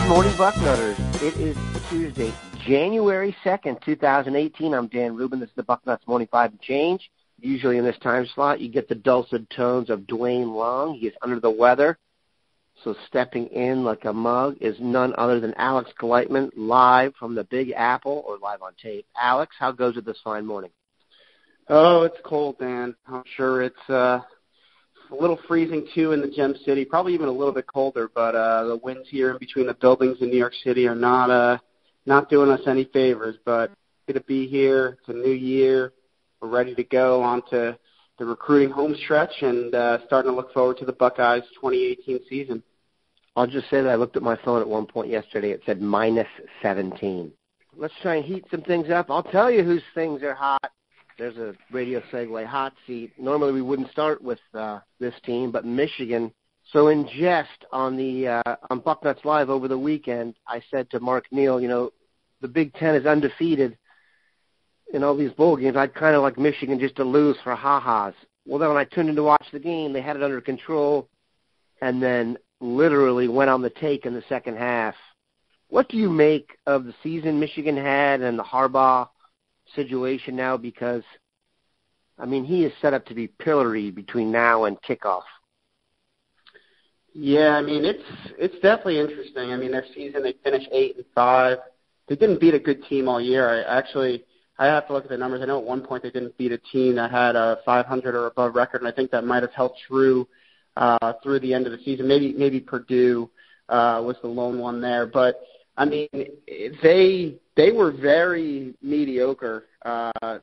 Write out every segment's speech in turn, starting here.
Good morning, Bucknutters. It is Tuesday, January 2nd, 2018. I'm Dan Rubin. This is the Bucknuts Morning 5 and Change. Usually in this time slot, you get the dulcet tones of Duane Long. He is under the weather, so stepping in like a mug is none other than Alex Gleitman, live from the Big Apple, or live on tape. Alex, how goes it this fine morning? Oh, it's cold, Dan. I'm sure it's a little freezing, too, in the Gem City, probably even a little bit colder, but the winds here in between the buildings in New York City are not doing us any favors. But good to be here. It's a new year. We're ready to go on to the recruiting home stretch and starting to look forward to the Buckeyes 2018 season. I'll just say that I looked at my phone at one point yesterday. It said minus 17. Let's try and heat some things up. I'll tell you whose things are hot. There's a radio segue hot seat. Normally we wouldn't start with this team, but Michigan. So in jest on Bucknuts Live over the weekend, I said to Mark Neal, the Big Ten is undefeated in all these bowl games. I'd kind of like Michigan just to lose for ha-has. Well, then when I tuned in to watch the game, they had it under control and then literally went on the take in the second half. What do you make of the season Michigan had and the Harbaugh situation now? Because, he is set up to be pilloried between now and kickoff. Yeah, it's definitely interesting. Their season, they finished 8-5. They didn't beat a good team all year. I have to look at the numbers. I know at one point they didn't beat a team that had a 500 or above record, and I think that might have held true through the end of the season. Maybe Purdue was the lone one there, but they were very mediocre. I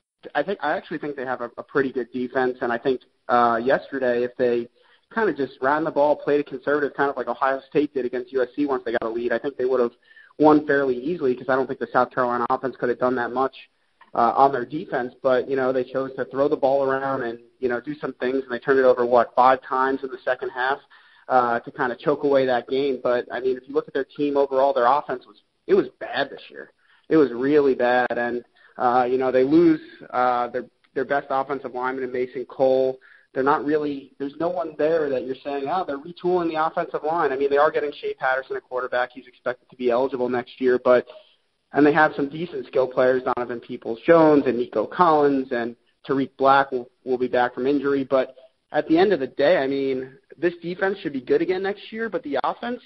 actually think they have a pretty good defense, and I think yesterday if they kind of just ran the ball, played it conservative, kind of like Ohio State did against USC once they got a lead, I think they would have won fairly easily because I don't think the South Carolina offense could have done that much on their defense. But, they chose to throw the ball around and, do some things, and they turned it over, 5 times in the second half to kind of choke away that game. But, if you look at their team overall, their offense was bad this year. It was really bad. And, they lose their best offensive lineman in Mason Cole. They're not really – there's no one there that you're saying, they're retooling the offensive line. They are getting Shea Patterson at quarterback. He's expected to be eligible next year. And they have some decent skill players, Donovan Peoples-Jones and Nico Collins, and Tariq Black will be back from injury. But at the end of the day, this defense should be good again next year. But the offense,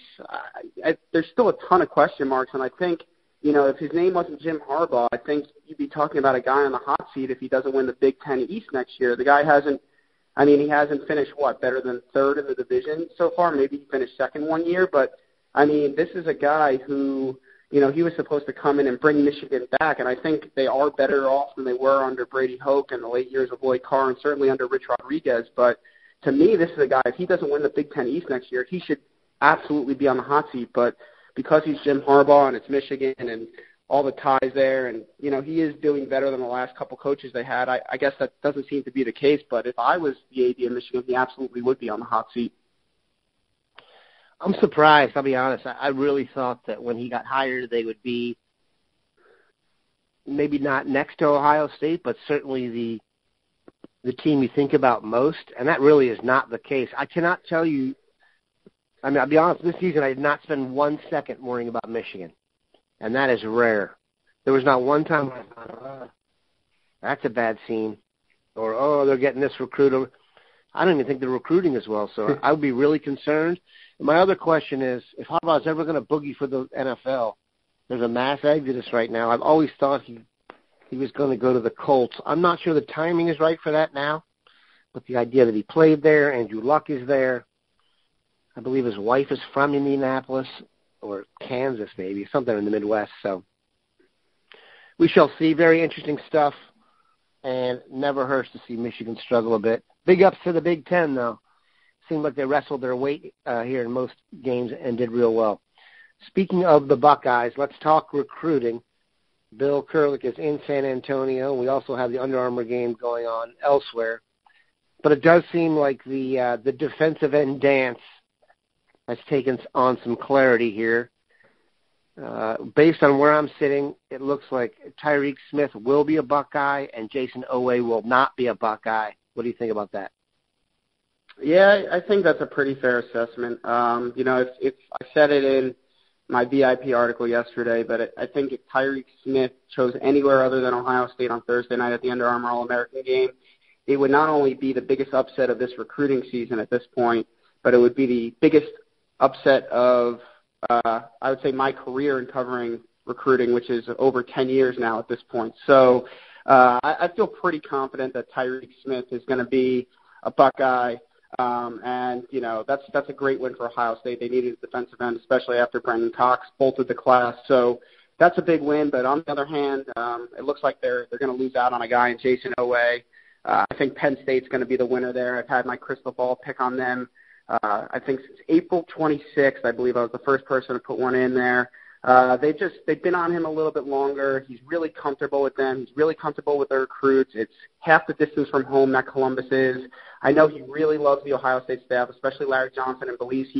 there's still a ton of question marks. And I think, if his name wasn't Jim Harbaugh, I think you'd be talking about a guy on the hot seat if he doesn't win the Big Ten East next year. The guy hasn't – he hasn't finished, better than third in the division so far. Maybe he finished second one year. But, this is a guy who – he was supposed to come in and bring Michigan back, and I think they are better off than they were under Brady Hoke and the late years of Lloyd Carr and certainly under Rich Rodriguez. But to me, this is a guy, if he doesn't win the Big Ten East next year, he should absolutely be on the hot seat. But because he's Jim Harbaugh and it's Michigan and all the ties there, and, he is doing better than the last couple coaches they had, I guess that doesn't seem to be the case. But if I was the AD of Michigan, he absolutely would be on the hot seat. I'm surprised, I'll be honest. I really thought that when he got hired they would be maybe not next to Ohio State, but certainly the team you think about most, and that really is not the case. I cannot tell you, I'll be honest, this season I did not spend 1 second worrying about Michigan, and that is rare. There was not one time I thought, that's a bad scene, or, they're getting this recruit. I don't even think they're recruiting as well, so I would be really concerned. And my other question is, if Harbaugh's ever going to boogie for the NFL, there's a mass exodus right now. I've always thought he was going to go to the Colts. I'm not sure the timing is right for that now, but the idea that he played there, Andrew Luck is there. I believe his wife is from Indianapolis or Kansas maybe, something in the Midwest. So we shall see. Very interesting stuff, and never hurts to see Michigan struggle a bit. Big ups to the Big Ten, though. Seemed like they wrestled their weight here in most games and did real well. Speaking of the Buckeyes, let's talk recruiting. Bill Kurelic is in San Antonio. We also have the Under Armour game going on elsewhere. But it does seem like the defensive end dance has taken on some clarity here. Based on where I'm sitting, it looks like Tyreek Smith will be a Buckeye and Jason Oweh will not be a Buckeye. What do you think about that? Yeah, I think that's a pretty fair assessment. If I said it my VIP article yesterday, but I think if Tyreek Smith chose anywhere other than Ohio State on Thursday night at the Under Armour All-American game, it would not only be the biggest upset of this recruiting season at this point, but it would be the biggest upset of, I would say, my career in covering recruiting, which is over 10 years now at this point. So I feel pretty confident that Tyreek Smith is going to be a Buckeye. And, you know, that's a great win for Ohio State. They needed a defensive end, especially after Brendan Cox bolted the class. So that's a big win. But on the other hand, it looks like they're going to lose out on a guy in Jason Oweh. I think Penn State's going to be the winner there. I've had my crystal ball pick on them. I think since April 26th, I believe I was the first person to put one in there. They've been on him a little bit longer. He's really comfortable with them. He's really comfortable with their recruits. It's half the distance from home that Columbus is. I know he really loves the Ohio State staff, especially Larry Johnson, and believes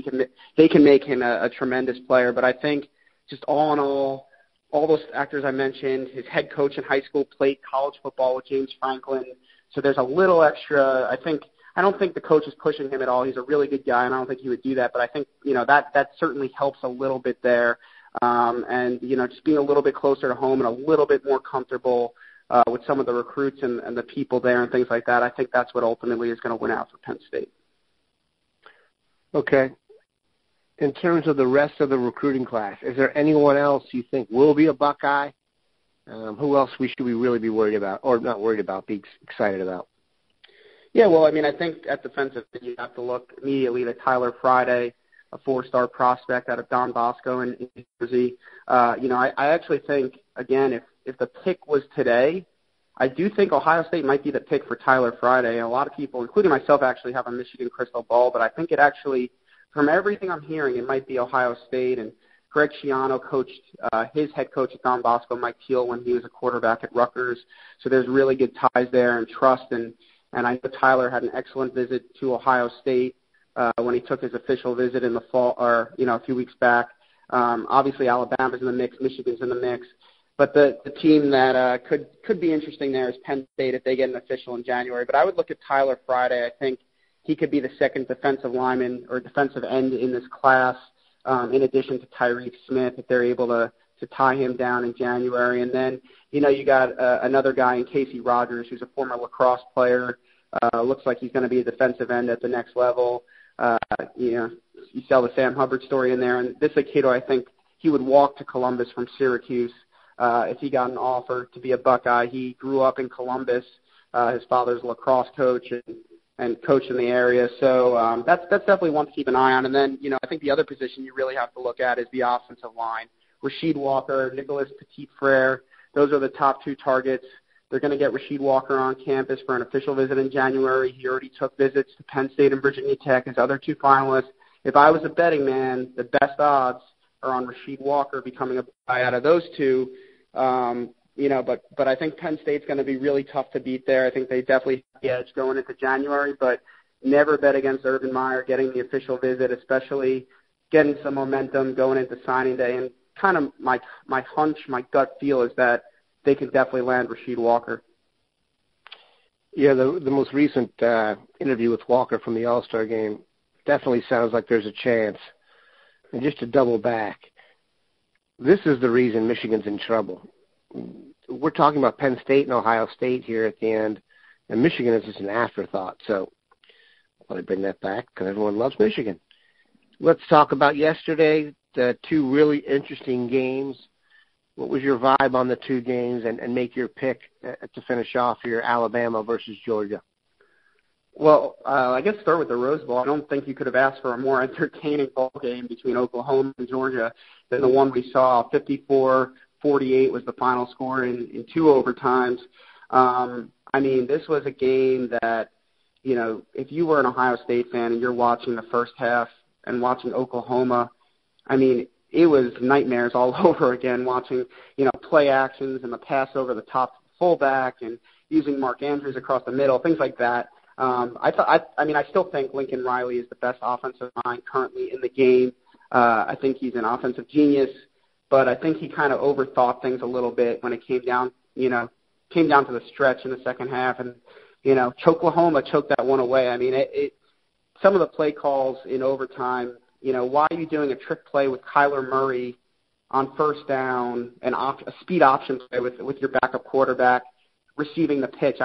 they can make him a tremendous player. But I think just all in all those factors I mentioned, his head coach in high school played college football with James Franklin. So there's a little extra. I don't think the coach is pushing him at all. He's a really good guy, and I don't think he would do that. But I think, you know, that certainly helps a little bit there. And, you know, just being a little bit closer to home and a little bit more comfortable with some of the recruits and the people there and things like that, I think that's what ultimately is going to win out for Penn State. Okay. In terms of the rest of the recruiting class, is there anyone else you think will be a Buckeye? Who else should we really be worried about, or not worried about, be excited about? Yeah, well, I mean, I think at defensive you have to look immediately to Tyler Friday, a 4-star prospect out of Don Bosco in New Jersey. You know, I actually think, again, if the pick was today, I do think Ohio State might be the pick for Tyler Friday. And a lot of people, including myself, actually have a Michigan crystal ball, but I think it actually, from everything I'm hearing, it might be Ohio State. And Greg Schiano coached his head coach at Don Bosco, Mike Teal, when he was a quarterback at Rutgers. So there's really good ties there and trust. And I know Tyler had an excellent visit to Ohio State when he took his official visit in the fall, or, you know, a few weeks back. Obviously, Alabama's in the mix, Michigan's in the mix. But the team that could be interesting there is Penn State if they get an official in January. But I would look at Tyler Friday. I think he could be the second defensive lineman or defensive end in this class, in addition to Tyreek Smith, if they're able to tie him down in January. And then, you know, you got another guy in Casey Rogers, who's a former lacrosse player. Looks like he's going to be a defensive end at the next level. You know, you sell the Sam Hubbard story in there. And this is a kid who I think he would walk to Columbus from Syracuse if he got an offer to be a Buckeye. He grew up in Columbus. His father's a lacrosse coach and coach in the area. So that's definitely one to keep an eye on. And then, you know, I think the other position you really have to look at is the offensive line. Rasheed Walker, Nicholas Petit-Frere, those are the top two targets. They're going to get Rasheed Walker on campus for an official visit in January. He already took visits to Penn State and Virginia Tech, his other two finalists. If I was a betting man, the best odds are on Rasheed Walker becoming a Buckeye out of those two. You know, but I think Penn State's going to be really tough to beat there. I think they definitely have the edge going into January, but never bet against Urban Meyer getting the official visit, especially getting some momentum going into signing day. And kind of my hunch, my gut feel is that they can definitely land Rasheed Walker. Yeah, the most recent interview with Walker from the All-Star game definitely sounds like there's a chance. And just to double back, this is the reason Michigan's in trouble. We're talking about Penn State and Ohio State here at the end, and Michigan is just an afterthought. So let me bring that back because everyone loves Michigan. Let's talk about yesterday, the two really interesting games. What was your vibe on the two games, and make your pick to finish off your Alabama versus Georgia? Well, I guess start with the Rose Bowl. I don't think you could have asked for a more entertaining ball game between Oklahoma and Georgia than the one we saw. 54-48 was the final score in two overtimes. I mean, this was a game that, you know, if you were an Ohio State fan and you're watching the first half and watching Oklahoma, I mean, it was nightmares all over again, watching, you know, play actions and the pass over the top to the fullback and using Mark Andrews across the middle, things like that. I still think Lincoln Riley is the best offensive mind currently in the game. I think he's an offensive genius, but I think he kind of overthought things a little bit when it came down to the stretch in the second half. And, you know, Oklahoma choked that one away. I mean, some of the play calls in overtime, you know, why are you doing a trick play with Kyler Murray on first down, a speed option play with your backup quarterback receiving the pitch.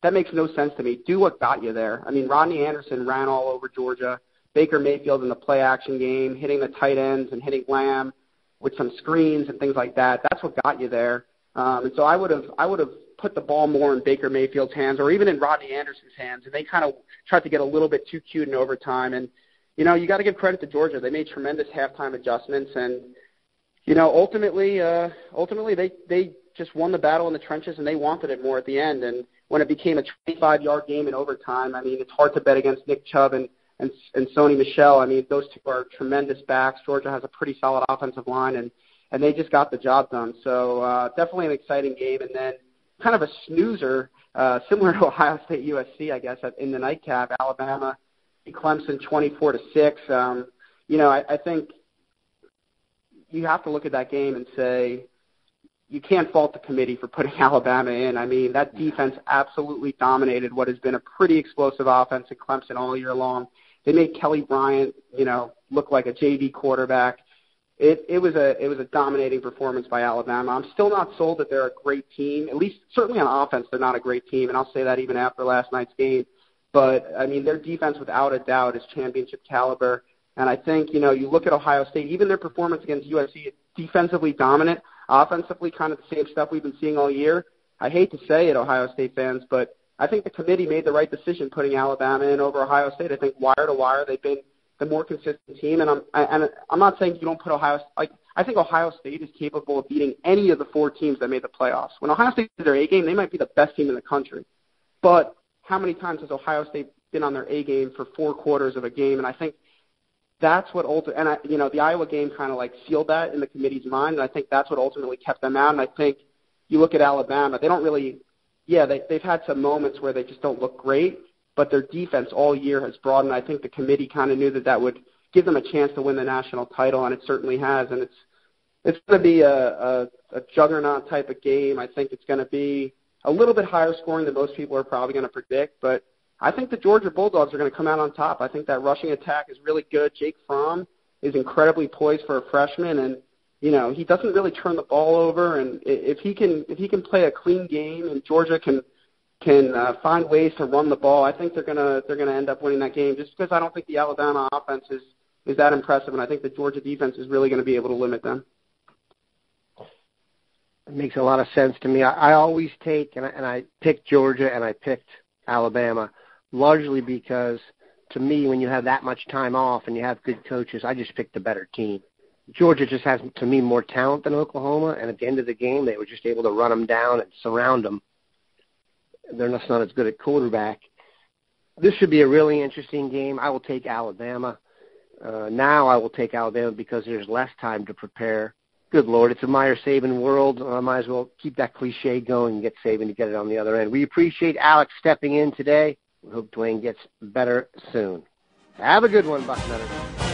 That makes no sense to me. Do what got you there. I mean, Rodney Anderson ran all over Georgia. Baker Mayfield in the play-action game, hitting the tight ends and hitting Lamb with some screens and things like that. That's what got you there. And so I would have put the ball more in Baker Mayfield's hands or even in Rodney Anderson's hands, and they kind of tried to get a little bit too cute in overtime. And, you got to give credit to Georgia. They made tremendous halftime adjustments, and, ultimately they just won the battle in the trenches, and they wanted it more at the end. And when it became a 25-yard game in overtime, I mean, it's hard to bet against Nick Chubb and Sony Michel. I mean, those two are tremendous backs. Georgia has a pretty solid offensive line, and they just got the job done. So definitely an exciting game. And then kind of a snoozer, similar to Ohio State USC, I guess, in the nightcap. Alabama beat Clemson 24-6. I think you have to look at that game and say you can't fault the committee for putting Alabama in. I mean, that defense absolutely dominated what has been a pretty explosive offense at Clemson all year long. They made Kelly Bryant, look like a JV quarterback. It was a dominating performance by Alabama. I'm still not sold that they're a great team. At least, certainly on offense, they're not a great team, and I'll say that even after last night's game. But, I mean, their defense, without a doubt, is championship caliber. And I think, you look at Ohio State, even their performance against USC, defensively dominant, offensively kind of the same stuff we've been seeing all year. I hate to say it, Ohio State fans, but I think the committee made the right decision putting Alabama in over Ohio State. I think wire to wire, they've been the more consistent team. And I'm not saying you don't put Ohio – I think Ohio State is capable of beating any of the four teams that made the playoffs. When Ohio State did their A game, they might be the best team in the country. But how many times has Ohio State been on their A game for 4 quarters of a game? And I think that's what the Iowa game kind of sealed that in the committee's mind, and I think that's what ultimately kept them out. And I think you look at Alabama, they don't really – they've had some moments where they just don't look great, but their defense all year has broadened. I think the committee kind of knew that would give them a chance to win the national title, and it certainly has. And it's going to be a juggernaut type of game. I think it's going to be a little bit higher scoring than most people are probably going to predict, but I think the Georgia Bulldogs are going to come out on top. I think that rushing attack is really good. Jake Fromm is incredibly poised for a freshman, and he doesn't really turn the ball over. And if he can play a clean game, and Georgia can find ways to run the ball, I think they're gonna end up winning that game. Just because I don't think the Alabama offense is that impressive, and I think the Georgia defense is really going to be able to limit them. It makes a lot of sense to me. I always take and I picked Georgia and I picked Alabama. Largely because, to me, when you have that much time off and you have good coaches, I just picked the better team. Georgia just has, to me, more talent than Oklahoma, and at the end of the game, they were just able to run them down and surround them. They're just not as good at quarterback. This should be a really interesting game. I will take Alabama. Now I will take Alabama because there's less time to prepare. Good Lord, it's a Meyer-Saban world. I might as well keep that cliche going and get Saban to get it on the other end. We appreciate Alex stepping in today. We hope Duane gets better soon. Have a good one, Bucknutters.